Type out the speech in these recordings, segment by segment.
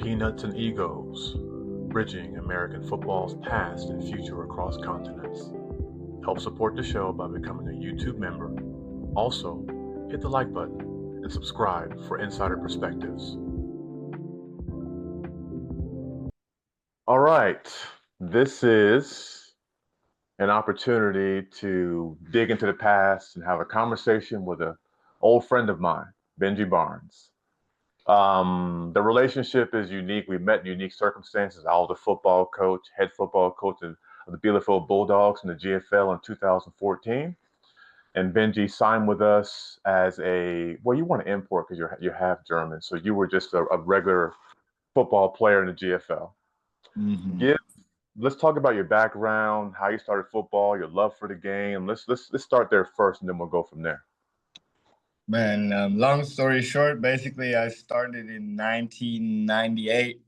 Peanuts and Egos, bridging American football's past and future across continents. Help support the show by becoming a YouTube member. Also, hit the like button and subscribe for insider perspectives. All right, this is an opportunity to dig into the past and have a conversation with an old friend of mine, Benji Barnes. The relationship is unique. We met in unique circumstances. I was a football coach, head football coach of the Bielefeld Bulldogs in the GFL in 2014. And Benji signed with us as well, you want to import because you're half German. So you were just a regular football player in the GFL. Mm-hmm. Let's talk about your background, how you started football, your love for the game. Let's start there first, and then we'll go from there. Man, long story short, basically I started in 1998,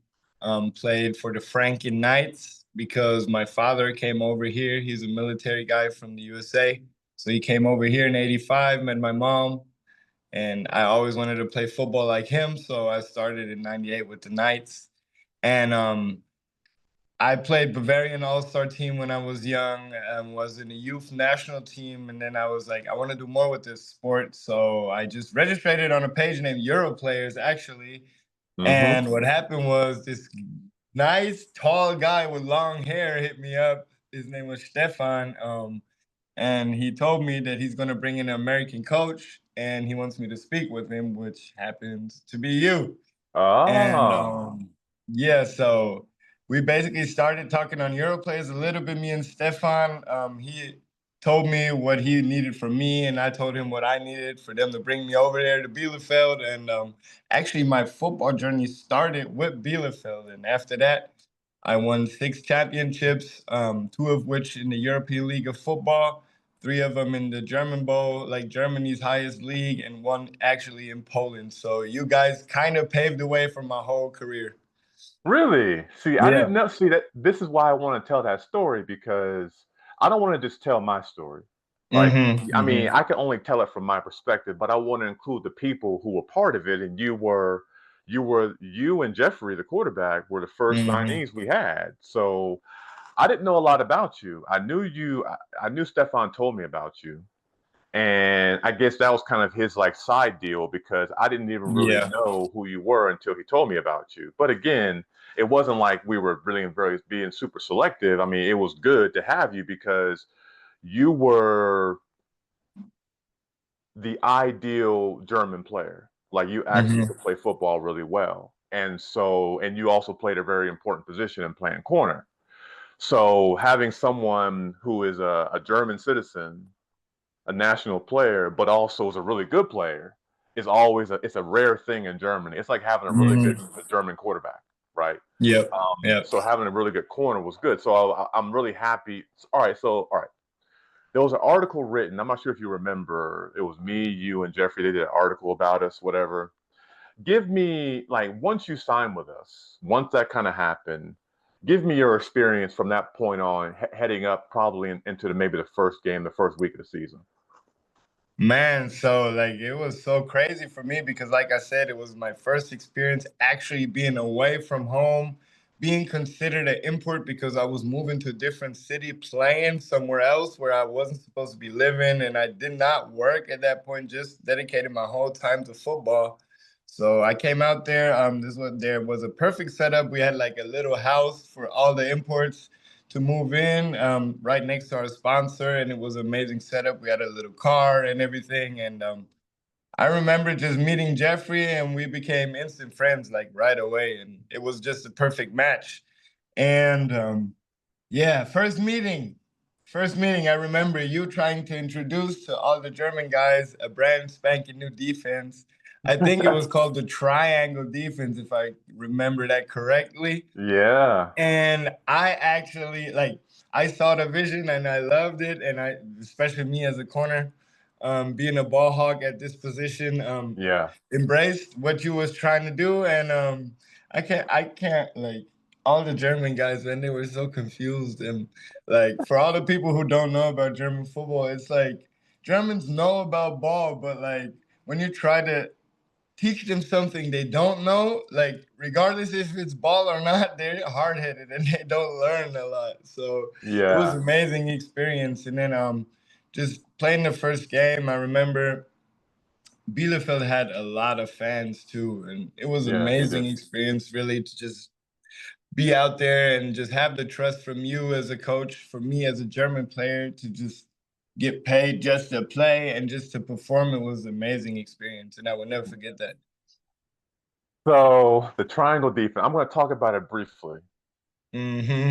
played for the Franken Knights because my father came over here. He's a military guy from the USA. So he came over here in 85, met my mom, and I always wanted to play football like him. So I started in 98 with the Knights. And I played Bavarian All-Star team when I was young, was in a youth national team, and then I was like, I want to do more with this sport. So I just registered on a page named Euro Players, actually. And what happened was this nice, tall guy with long hair hit me up. His name was Stefan. And he told me that he's going to bring in an American coach, and he wants me to speak with him, which happens to be you. And yeah, so we basically started talking on Europlays a little bit, me and Stefan. He told me what he needed from me, and I told him what I needed for them to bring me over there to Bielefeld. And actually, my football journey started with Bielefeld. And after that, I won 6 championships, 2 of which in the European League of Football, 3 of them in the German Bowl, like Germany's highest league, and 1 actually in Poland. So you guys kind of paved the way for my whole career. Really? See, I Yeah. didn't know. See, that this is why I want to tell that story because I don't want to just tell my story. Like, I mean, I can only tell it from my perspective, but I want to include the people who were part of it. And you and Jeffrey, the quarterback, were the first signees we had. So I didn't know a lot about you. I knew you. I knew Stefan told me about you. And I guess that was kind of his like side deal because I didn't even really Yeah. know who you were until he told me about you. But again, it wasn't like we were really very being super selective. I mean, it was good to have you because you were the ideal German player. Like you actually could play football really well. And you also played a very important position in playing corner. So having someone who is a German citizen, a national player, but also is a really good player, is always it's a rare thing in Germany. It's like having a really good German quarterback, right? Yep. Yep. So having a really good corner was good. So I'm really happy. All right. There was an article written. I'm not sure if you remember. It was me, you, and Jeffrey. They did an article about us, whatever. Give me like once you signed with us, once that kind of happened. Give me your experience from that point on, heading up probably into maybe the first game, the first week of the season. Man, so like it was so crazy for me because like I said, it was my first experience actually being away from home, being considered an import because I was moving to a different city, playing somewhere else where I wasn't supposed to be living, and I did not work at that point, just dedicated my whole time to football. So I came out there. There was a perfect setup. We had like a little house for all the imports to move in, right next to our sponsor, and it was an amazing setup. We had a little car and everything, and I remember just meeting Jeffrey, and we became instant friends like right away, and it was just a perfect match. And yeah, first meeting, I remember you trying to introduce to all the German guys a brand spanking new defense. I think it was called the triangle defense, if I remember that correctly. Yeah. And I actually like I saw the vision and I loved it, and I, especially me as a corner, being a ball hog at this position, Yeah. embraced what you was trying to do. And I can't like all the German guys, man, they were so confused. And like for all the people who don't know about German football, it's like Germans know about ball, but like when you try to teach them something they don't know, like regardless if it's ball or not, they're hard headed and they don't learn a lot. So it was Yeah, an amazing experience. And then just playing the first game, I remember Bielefeld had a lot of fans too, and it was an yeah, they amazing did. experience really to just be out there and just have the trust from you as a coach, for me as a German player to just get paid just to play and just to perform. It was an amazing experience, and I will never forget that. So the triangle defense, I'm going to talk about it briefly.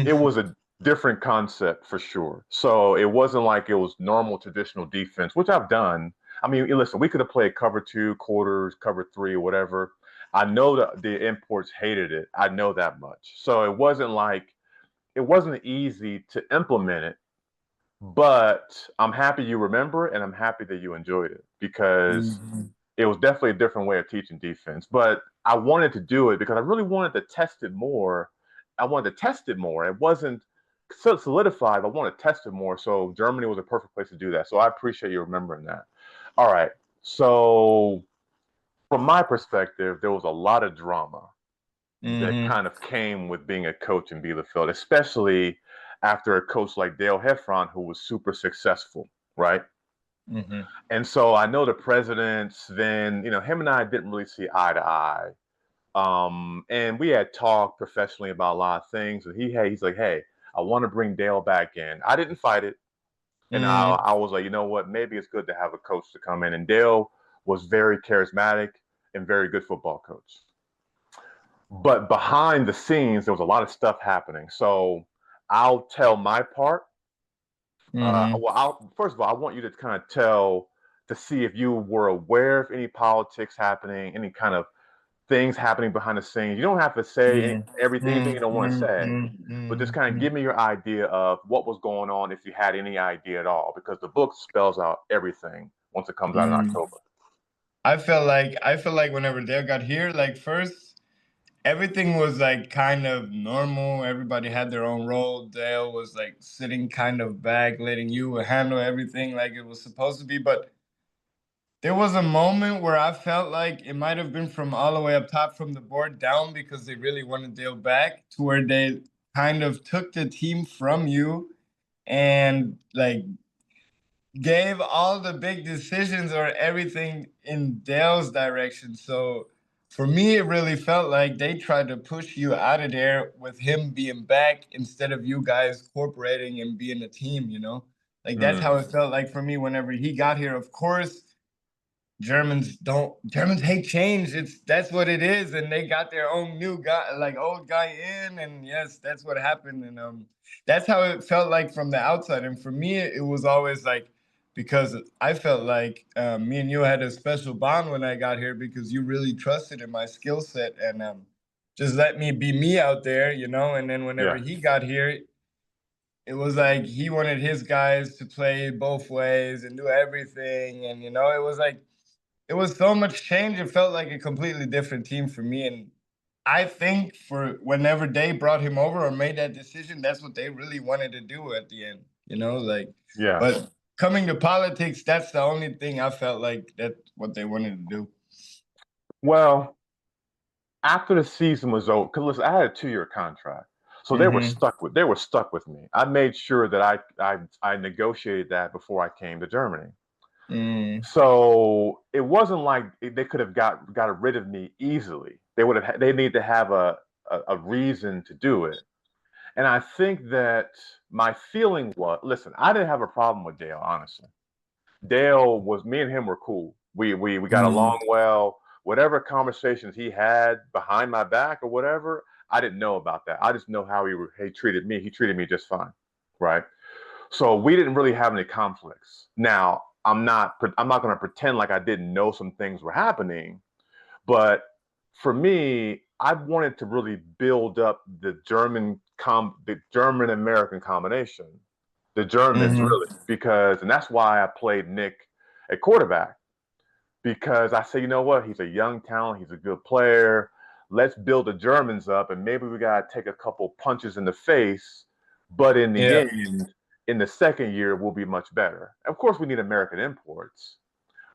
It Mm-hmm. was a different concept for sure. So it wasn't like it was normal traditional defense, which I've done. I mean, listen, we could have played cover two, quarters, cover three, or whatever. I know that the imports hated it. I know that much. So it wasn't easy to implement it, but I'm happy you remember it and I'm happy that you enjoyed it because Mm-hmm. it was definitely a different way of teaching defense. But I wanted to do it because I really wanted to test it more. I wanted to test it more. It wasn't so solidified. I wanted to test it more. So Germany was a perfect place to do that. So I appreciate you remembering that. All right. So from my perspective, there was a lot of drama that Mm-hmm. kind of came with being a coach in Bielefeld, especially after a coach like Dale Heffron, who was super successful, right? Mm-hmm. And so I know the presidents, then, him and I didn't really see eye to eye. And we had talked professionally about a lot of things. And he's like, hey, I want to bring Dale back in. I didn't fight it. And Mm-hmm. I was like, you know what? Maybe it's good to have a coach to come in. And Dale was very charismatic and very good football coach. But behind the scenes, there was a lot of stuff happening. So I'll tell my part. Mm-hmm. First of all, I want you to kind of tell to see if you were aware of any politics happening, any kind of things happening behind the scenes. You don't have to say anything you don't want to say, but just kind of Mm-hmm. give me your idea of what was going on if you had any idea at all, because the book spells out everything once it comes out in Mm-hmm. October. I felt like whenever Dale got here, like first everything was like kind of normal. Everybody had their own role. Dale was like sitting kind of back, letting you handle everything like it was supposed to be. But there was a moment where I felt like it might have been from all the way up top from the board down because they really wanted Dale back to where they kind of took the team from you and like gave all the big decisions or everything in Dale's direction. So for me, it really felt like they tried to push you out of there with him being back instead of you guys cooperating and being a team, you know? Like that's how Mm, it felt like for me whenever he got here. Of course, Germans hate change. That's what it is. And they got their own new guy, like old guy in, and yes, that's what happened. And that's how it felt like from the outside. And for me, it was always like because I felt like me and you had a special bond when I got here because you really trusted in my skill set and just let me be me out there, you know. And then whenever yeah. he got here, it was like he wanted his guys to play both ways and do everything. And you know, it was like it was so much change. It felt like a completely different team for me. And I think for whenever they brought him over or made that decision, that's what they really wanted to do at the end. You know, like, Yeah. but coming to politics, that's the only thing I felt like that's what they wanted to do. Well, after the season was over, because listen, I had a 2-year contract, so Mm-hmm. they were stuck with me. I made sure that I negotiated that before I came to Germany. Mm-hmm. So it wasn't like they could have got rid of me easily. They need to have a reason to do it. And I think that my feeling was, listen, I didn't have a problem with Dale, honestly. Dale was me and him were cool. We got along well. Whatever conversations he had behind my back or whatever, I didn't know about that. I just know how he treated me. He treated me just fine, right? So we didn't really have any conflicts. Now I'm not going to pretend like I didn't know some things were happening, but for me, I wanted to really build up the German American combination, the Germans really, Mm-hmm. because and that's why I played Nick at quarterback because I say, you know what, he's a young talent, he's a good player. Let's build the Germans up, and maybe we gotta take a couple punches in the face, but in the Yeah. end, in the second year, we'll be much better. Of course, we need American imports,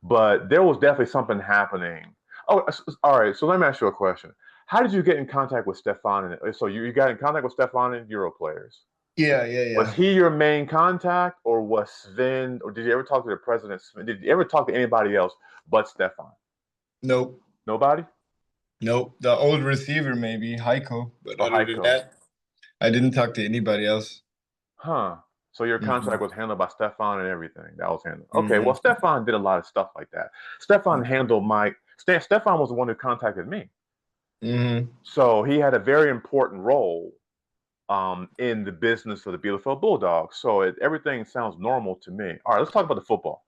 but there was definitely something happening. Oh, all right. So let me ask you a question. How did you get in contact with Stefan? So you got in contact with Stefan and Euro players. Yeah, yeah, Was yeah. he your main contact, or was Sven, or did you ever talk to the president, Sven? Did you ever talk to anybody else but Stefan? Nope. Nobody? Nope. The old receiver, maybe, Heiko. But Or other than Heiko? that, I didn't talk to anybody else. Huh. So your Hmm contract was handled by Stefan and everything. That was handled. Okay, well, hmm Stefan did a lot of stuff like that. Stefan handled my. Stefan was the one who contacted me. hmm So he had a very important role in the business of the Bielefeld Bulldogs. So everything sounds normal to me. All right, let's talk about the football.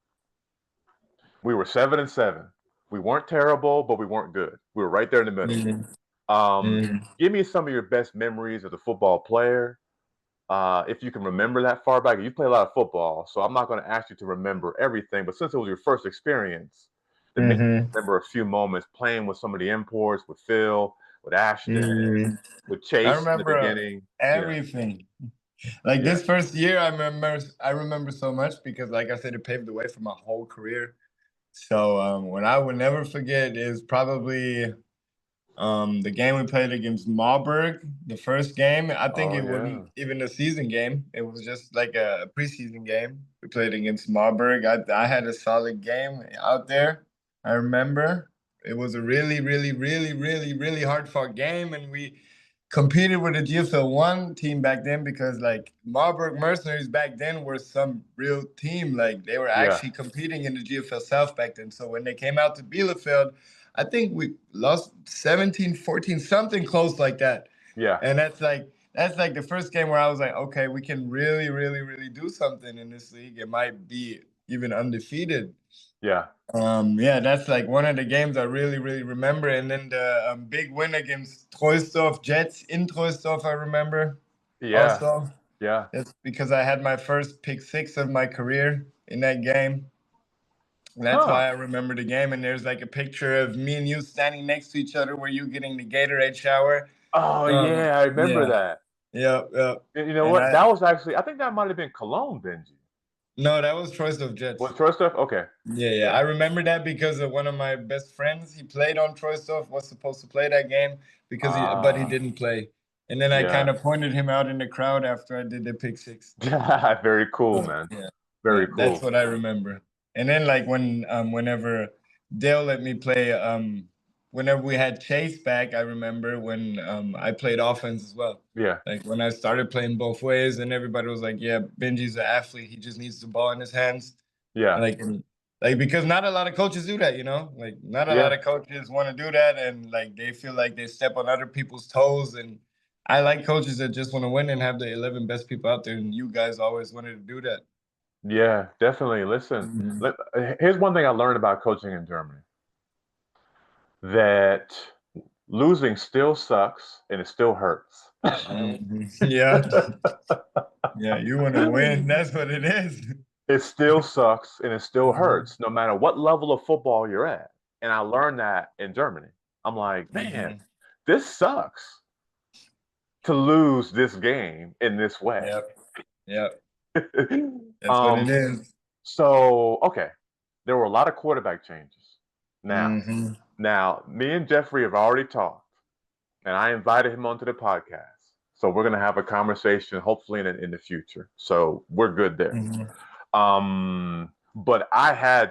We were 7-7. We weren't terrible, but we weren't good. We were right there in the middle. hmm Um, hmm Give me some of your best memories as a football player. If you can remember that far back, you play a lot of football, so I'm not going to ask you to remember everything. But since it was your first experience, then maybe hmm remember a few moments playing with some of the imports, with Phil, with Ashton, hmm with I Chase in the remember beginning. Yeah, everything. Like yeah, this first year, I remember so much because, like I said, it paved the way for my whole career. So what I would never forget is probably the game we played against Marburg, the first game. I think oh it yeah, wasn't even a season game. It was just like a preseason game. We played against Marburg. I had a solid game out there. I remember it was a really, really, really, really, really hard fought game, and we competed with the GFL one team back then because like Marburg Mercenaries back then were some real team. Like they were yeah, actually competing in the GFL South back then. So when they came out to Bielefeld, I think we lost 17-14, something close like that. yeah, And that's like the first game where I was like, okay, we can really, really, really do something in this league. It might be even undefeated. yeah, Yeah, that's like one of the games I really, really remember. And then the big win against Troisdorf Jets in Troisdorf, I remember yeah, also. yeah, That's because I had my first pick six of my career in that game. And that's huh? why I remember the game. And there's like a picture of me and you standing next to each other where you getting the Gatorade shower. Oh yeah, I remember Yeah, that. yeah, yeah. You know And what? That was actually, I think that might have been Cologne, Benji. no, that was Troisdorf Jets. Was first stuff? Okay, Yeah, yeah. yeah. I remember that because one of my best friends, he played on Troisdorf, was supposed to play that game but he Ah, didn't play. And then I kind yeah. of pointed him out in the crowd after I did the pick six. Very cool, So, man. yeah, yeah, Very that's cool. what I remember. And then like whenever Dale let me play whenever we had Chase back, I remember when I played offense as well. Yeah, Like when I started playing both ways and everybody was like, yeah, Benji's an athlete, he just needs the ball in his hands. yeah, Like because not a lot of coaches do that, you know? Like not a lot yeah, of coaches want to do that and like they feel like they step on other people's toes and I like coaches that just want to win and have the 11 best people out there and you guys always wanted to do that. yeah, definitely. Listen, Mhm. here's one thing I learned about coaching in Germany, that losing still sucks and it still hurts. Mhm. Yeah. Yeah, you want to win. That's what it is. It still sucks and it still Mhm. hurts no matter what level of football you're at. And I learned that in Germany. I'm like, man, Mhm. this sucks to lose this game in this way. Yep. Yep. That's what it um, is. so okay, there were a lot of quarterback changes. Now, Mhm. me and Jeffrey have already talked, and I invited him onto the podcast. So we're gonna have a conversation, hopefully in the future. So we're good there. Mhm. But I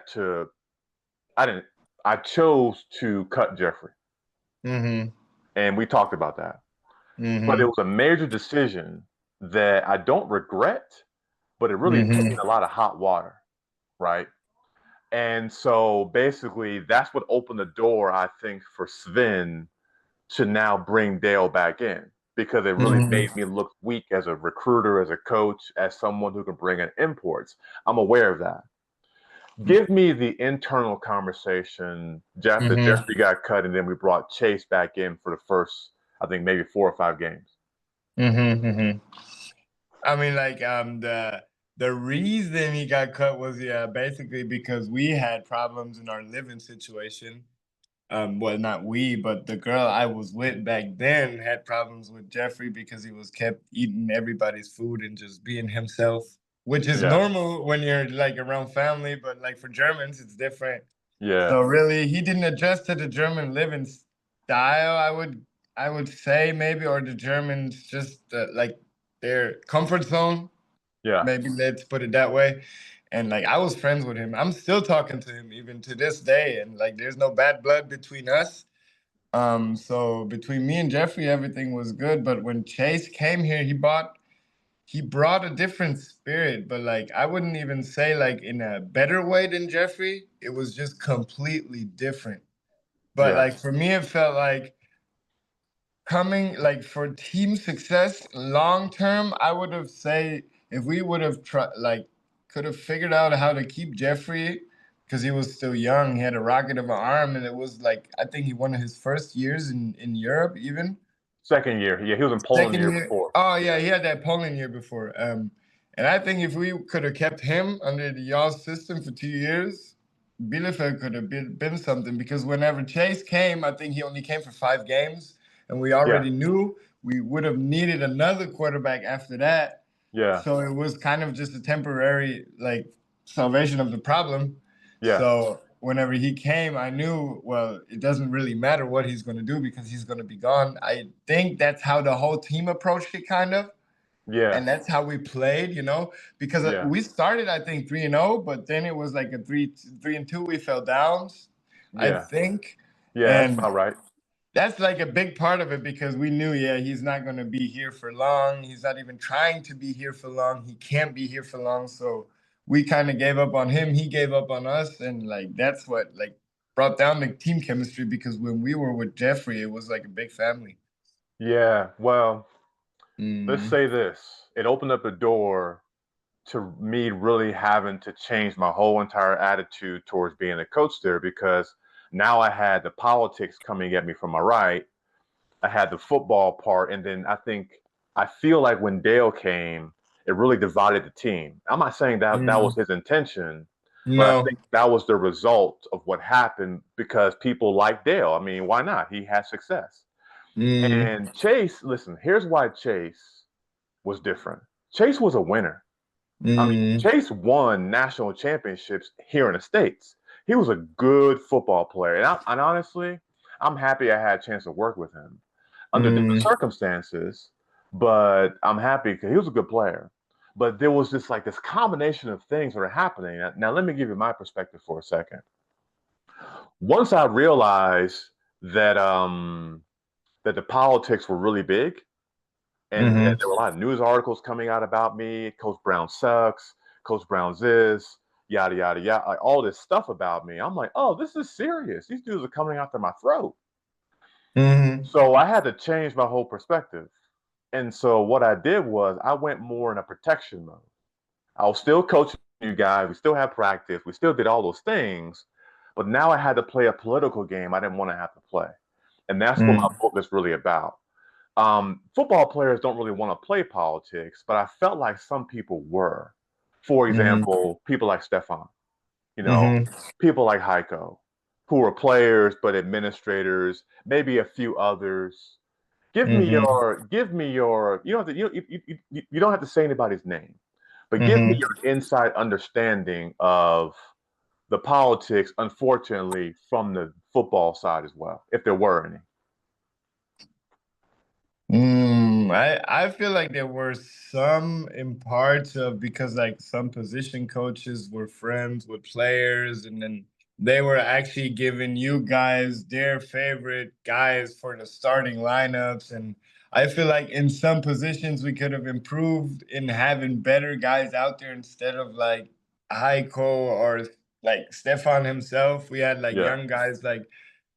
didn't. I chose to cut Jeffrey, Mhm. and we talked about that. But it Mhm. was a major decision that I don't regret, but it really put me Mhm. in a lot of hot water, right? And so basically, that's what opened the door, I think, for Sven to now bring Dale back in because it really Mhm. made me look weak as a recruiter, as a coach, as someone who can bring in imports. I'm aware of that. Give me the internal conversation after Mhm. Jeffrey got cut, and then we brought Chase back in for the first, I think, maybe 4 or 5 games. Mhm. Mhm. I mean, like the reason he got cut was yeah, basically because we had problems in our living situation. Well, not we, but the girl I was with back then had problems with Jeffrey because he was kept eating everybody's food and just being himself, which is Yeah, normal when you're like around family, but like for Germans, it's different. Yeah. So really, he didn't adjust to the German living style. I would say maybe, or the Germans just like their comfort zone. Yeah. Maybe let's put it that way. And like I was friends with him. I'm still talking to him even to this day. And like there's no bad blood between us. So between me and Jeffrey, everything was good. But when Chase came here, he brought a different spirit, but like I wouldn't even say like in a better way than Jeffrey. It was just completely different. But Yeah. like for me, it felt like coming like for team success long term, I would have say if we would have tried like could have figured out how to keep Jeffrey because he was still young. He had a rocket of an arm, and it was like I think he one of his first years in Europe even. Second year. Yeah, he was in Poland the Second year year. before. Oh yeah, Yeah. he had that Poland year before. And I think if we could have kept him under the y'all system for 2 years, Bielefeld could have been something because whenever Chase came, I think he only came for 5 games, and we Yeah. already knew we would have needed another quarterback after that. Yeah. So it was kind of just a temporary like salvation of the problem. Yeah. So whenever he came, I knew, well, it doesn't really matter what he's going to do because he's going to be gone. I think that's how the whole team approached it, kind of. Yeah. And that's how we played, because Yeah. we started, I think, 3-0, but then it was like a 3-2. We fell down, I Yeah. think. Yeah. That's And about right. that's like a big part of it because we knew, yeah, he's not going to be here for long. He's not even trying to be here for long. He can't be here for long. So we kind of gave up on him. He gave up on us. And like, that's what like brought down the team chemistry because when we were with Jeffrey, it was like a big family. Yeah. Well, let's Mm, say this. It opened up a door to me really having to change my whole entire attitude towards being a coach there because now I had the politics coming at me from my right. I had the football part, and then I feel like when Dale came, it really divided the team. I'm not saying that that was mm, his intention, but I no. think that was the result of what happened because people like Dale. I mean, why not? He had success. Mm, And Chase, listen, here's why Chase was different. Chase was a winner. I mean, mm, Chase won national championships here in the States. He was a good football player. And honestly, I'm happy I had a chance to work with him under different mm, circumstances, but I'm happy because he was a good player. But there was this like this combination of things that are happening. Now, let me give you my perspective for a second. Once I realized that that the politics were really big, and mm, there were a lot of news articles coming out about me. Coach Brown sucks. Coach Brown's this, yada yada yada, like all this stuff about me. I'm like, oh, this is serious. These dudes are coming after my throat. mm, So I had to change my whole perspective. And so what I did was I went more in a protection mode. I was still coaching you guys. We still had practice. We still did all those things. But now I had to play a political game I didn't want to have to play. And that's what my mm, book is really about. Football players don't really want to play politics, but I felt like some people were. For mm, example, people like Stefan, you know, mm, people like Heiko, who were players but administrators, maybe a few others. mm, Give me your. You don't have to, you don't have to say anybody's name, but give me mm. your inside understanding of the politics. Unfortunately, from the football side as well, if there were any. I feel like there were some in parts of because like some position coaches were friends with players and then they were actually giving you guys their favorite guys for the starting lineups and I feel like in some positions we could have improved in having better guys out there instead of like Heiko or like Stefan himself. We had like Yeah. young guys like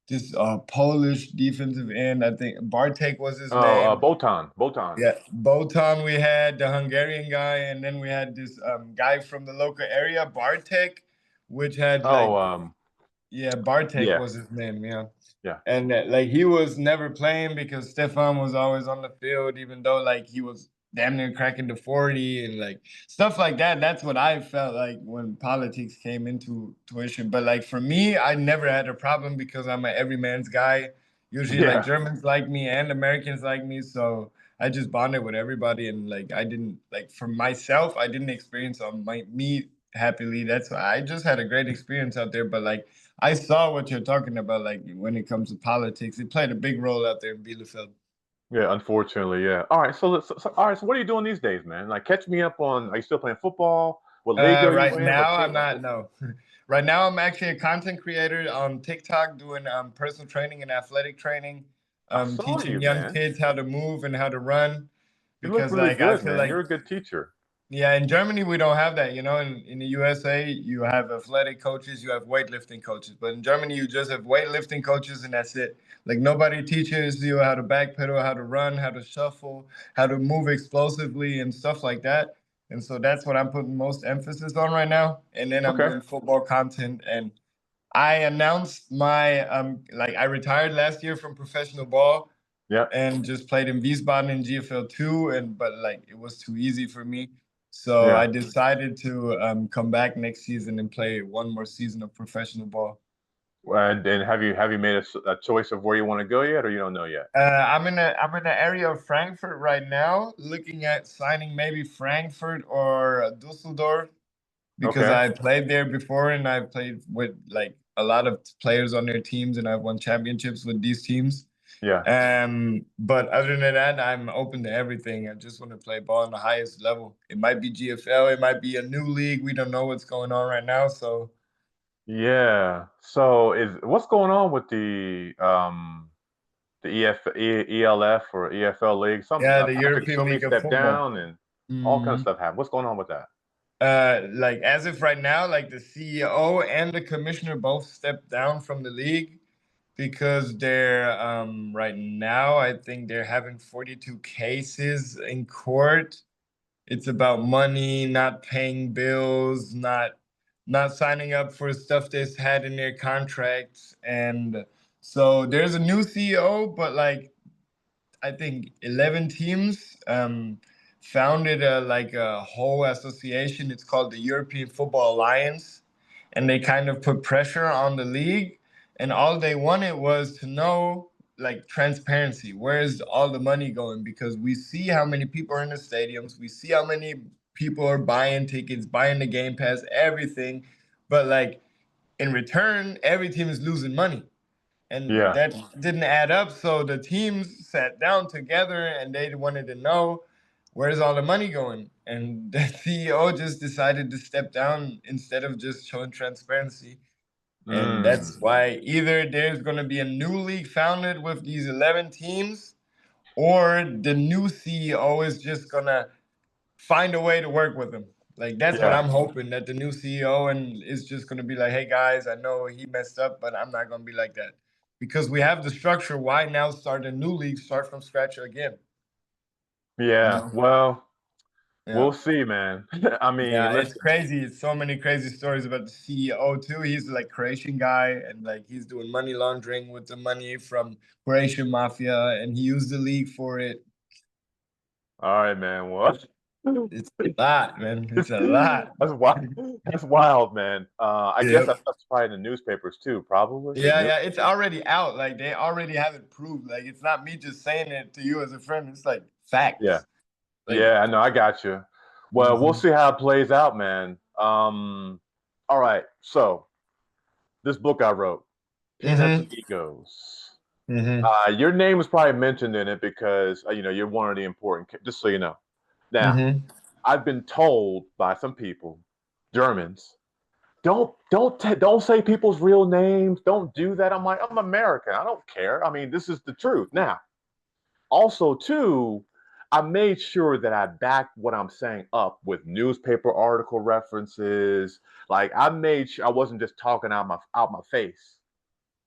this Polish defensive end. I think Bartek was his Oh, name. Botan. Yeah, Botan we had, the Hungarian guy, and then we had this guy from the local area, Bartek, which had Oh, like, yeah, Bartek yeah, was his name, yeah. yeah, And like he was never playing because Stefan was always on the field, even though like he was damn near cracking the 40 and like stuff like that. That's what I felt like when politics came into tuition. But like for me, I never had a problem because I'm an everyman's guy. Usually like yeah, Germans like me and Americans like me. So I just bonded with everybody and like I didn't like for myself, I didn't experience on my me happily. That's why I just had a great experience out there. But like I saw what you're talking about. Like when it comes to politics, it played a big role out there in Bielefeld. Yeah, unfortunately, yeah. All right, all right, so what are you doing these days, man? Like, catch me up on. Are you still playing football? What league are you Right in? What now, I'm team? not. No, right now I'm actually a content creator on TikTok doing personal training and athletic training, I saw teaching you, young man. kids how to move and how to run. You look Because really like I good, feel man. like You're a good teacher. yeah, in Germany we don't have that. You know, in the USA you have athletic coaches, you have weightlifting coaches, but in Germany you just have weightlifting coaches and that's it. Like nobody teaches you how to backpedal, how to run, how to shuffle, how to move explosively and stuff like that. And so that's what I'm putting most emphasis on right now. And then I'm Okay. doing football content and I announced my like I retired last year from professional ball Yeah. and just played in Wiesbaden in GFL 2 and but like it was too easy for me. So Yeah. I decided to come back next season and play one more season of professional ball. And have you made a choice of where you want to go yet, or you don't know yet? I'm in the area of Frankfurt right now, looking at signing maybe Frankfurt or Dusseldorf because Okay. I played there before and I played with like a lot of players on their teams and I've won championships with these teams. Yeah. But other than that, I'm open to everything. I just want to play ball on the highest level. It might be GFL, it might be a new league. We don't know what's going on right now. So Yeah. So is what's going on with the ELF or EFL league? Some yeah, the Patrick European Sumi League of stepped Football. down and all kinds of Mm. stuff happened. What's going on with that? Like as of right now, like the CEO and the commissioner both stepped down from the league because they're right now I think they're having 42 cases in court. It's about money, not paying bills, not signing up for stuff that's had in their contracts. And so there's a new CEO, but like I think 11 teams founded a whole association. It's called the European Football Alliance, and they kind of put pressure on the league. And all they wanted was to know like transparency. Where is all the money going? Because we see how many people are in the stadiums, we see how many people are buying tickets, buying the Game Pass, everything. But like in return, every team is losing money and Yeah. that didn't add up. So the teams sat down together and they wanted to know where's all the money going. And the CEO just decided to step down instead of just showing transparency. And that's Mm. why either there's going to be a new league founded with these 11 teams, or the new CEO is just going to find a way to work with him. Like that's what Yeah. I'm hoping that the new CEO and is just gonna be like, hey guys, I know he messed up, but I'm not gonna be like that. Because we have the structure, why now start a new league, start from scratch again? You Yeah. know? Well, Yeah. we'll see, man. I mean, Yeah, it's listen. crazy. It's so many crazy stories about the CEO too. He's like Croatian guy and like he's doing money laundering with the money from Croatian mafia and he used the league for it. All right, man. Well, It's a lot, man. It's a lot. that's wild. That's wild, man. I guess Yep. that stuff's probably in the newspapers too, probably. The Yeah, new. yeah, it's already out. Like they already have it proved. Like it's not me just saying it to you as a friend. It's like Yeah. facts. Like, Yeah, I know. I got you. Well, we'll hmm see how it plays out, man. All right. So this book I wrote, Peanuts and hmm Egos. hmm Your name was probably mentioned in it because you're one of the important. Just so you know. Now, hmm I've been told by some people, Germans, don't say people's real names. Don't do that. I'm like, I'm American. I don't care. I mean, this is the truth. Now, also too, I made sure that I backed what I'm saying up with newspaper article references. Like I made sure I wasn't just talking out my face.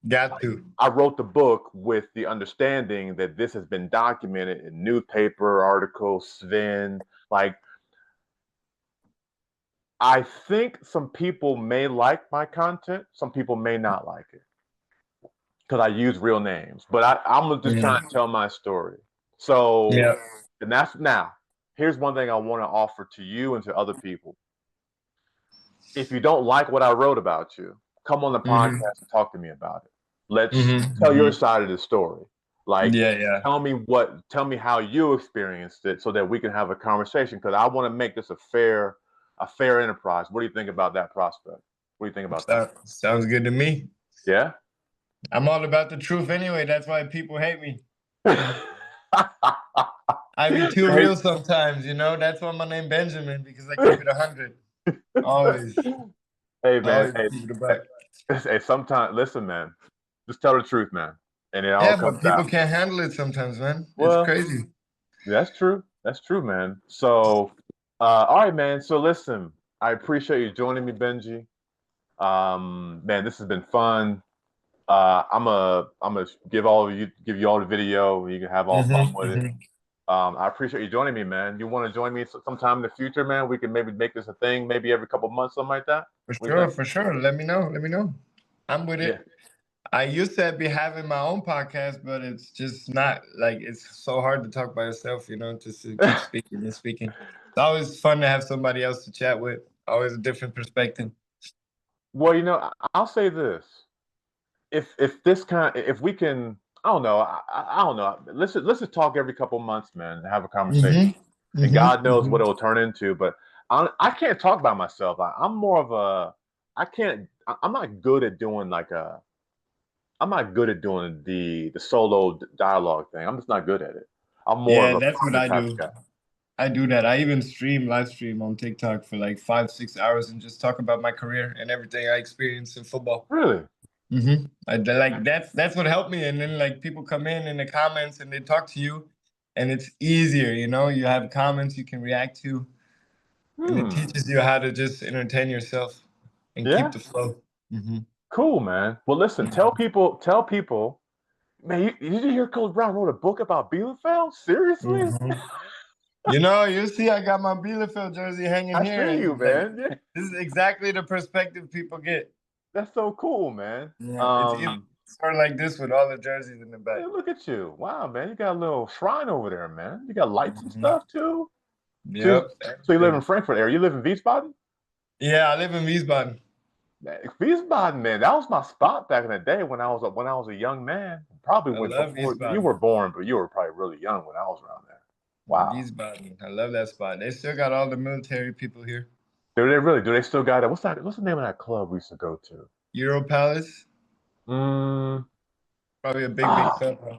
Got to. I wrote the book with the understanding that this has been documented in newspaper articles, Sven. Like I think some people may like my content, some people may not like it because I use real names. But I'm just trying to Mhm. tell my story. So, Yeah. and that's now. Here's one thing I want to offer to you and to other people. If you don't like what I wrote about you, come on the hmm podcast and talk to me about it. Let's tell your hmm side of the story. Like, Yeah, yeah. tell me how you experienced it, so that we can have a conversation. Because I want to make this a fair enterprise. What do you think about that prospect? What do you think about that? Sounds good to me. Yeah. I'm all about the truth anyway. That's why people hate me. I be too Hey, real sometimes, you know. That's why my name Benjamin, because I keep it 100. Always, hey, man. always Hey, keep it a buck. hey. Sometimes, listen, man. Just tell the truth, man, and it all Yeah, comes but people out. can't handle it sometimes, man. It's Well, crazy. that's true. That's true, man. So, all right, man. So, listen. I appreciate you joining me, Benji. Man, this has been fun. I'm gonna give you all the video. You can have all fun with it. Mm-hmm. I appreciate you joining me, man. You want to join me sometime in the future, man? We can maybe make this a thing, maybe every couple months, something like that. For What do you sure, think? for sure. Let me know. Let me know. I'm with Yeah. it. I used to be having my own podcast, but it's just not like it's so hard to talk by yourself, you know, just to keep speaking and speaking. It's always fun to have somebody else to chat with. Always a different perspective. Well, I'll say this: if we can, I don't know, I don't know. Let's just talk every couple months, man, and have a conversation. Mm-hmm. And God Mm-hmm. knows what Mm-hmm. it'll turn into. But I can't talk by myself. I'm more of a I can't. I'm not good at doing like a. I'm not good at doing the solo dialogue thing. I'm just not good at it. I'm more of Yeah, a that's what partner I type do. of guy. I do that. I even live stream on TikTok for like 5, 6 hours and just talk about my career and everything I experienced in football. Really? Like that's what helped me. And then like people come in the comments and they talk to you, and it's easier. You know, you have comments you can react to, and it Hmm. teaches you how to just entertain yourself and keep Yeah. the flow. Mm-hmm. Cool, man. Well, listen. Tell people. Man, did you hear Coach Brown wrote a book about Bielefeld? Seriously? Mm-hmm. You know, you see, I got my Bielefeld jersey hanging I here, see you, and like man. Yeah, this is exactly the perspective people get. that's so cool, man. Yeah, it's sort of like this with all the jerseys in the back. Hey, look at you. Wow, man. You got a little shrine over there, man. You got lights and Mhm. stuff too. So, Yep, so you live in everything. Frankfurt area. You live in Wiesbaden? Yeah, I live in Wiesbaden. Man, Wiesbaden, man, that was my spot back in the day when I was a young man. Probably I went love before you Wiesbaden. were born, but you were probably really young when I was around there. Wow. Wiesbaden. I love that spot. They still got all the military people here. Do they really? Do they still got it? What's the name of that club we used to go to? Euro Palace, Mm, probably a big, big ah, club. Huh?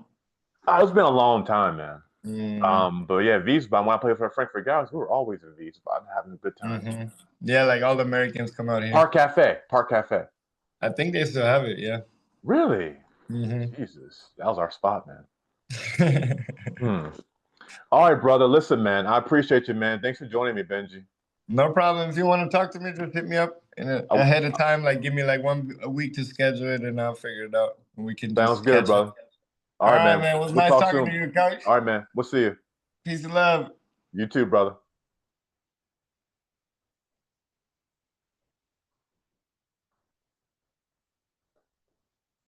it's been a long time, man. Mm, But yeah, Wiesbaden. When I played for the Frankfurt Galaxy, we were always in Wiesbaden having a good time. hmm Yeah, like all the Americans come out here. Park Cafe, Park Cafe. I think they still have it. Yeah. Really? hmm Jesus, that was our spot, man. Hmm. All right, brother. Listen, man. I appreciate you, man. Thanks for joining me, Benji. No problem. If you want to talk to me, just hit me up Oh, ahead of time. Like, give me like a week to schedule it, and I'll figure it out. And we can sounds just good, catch up. brother. All All right, right, man. man. It was We'll nice talk talking to soon. you, Coach. All right, man. We'll see you. Peace and love. You too, brother.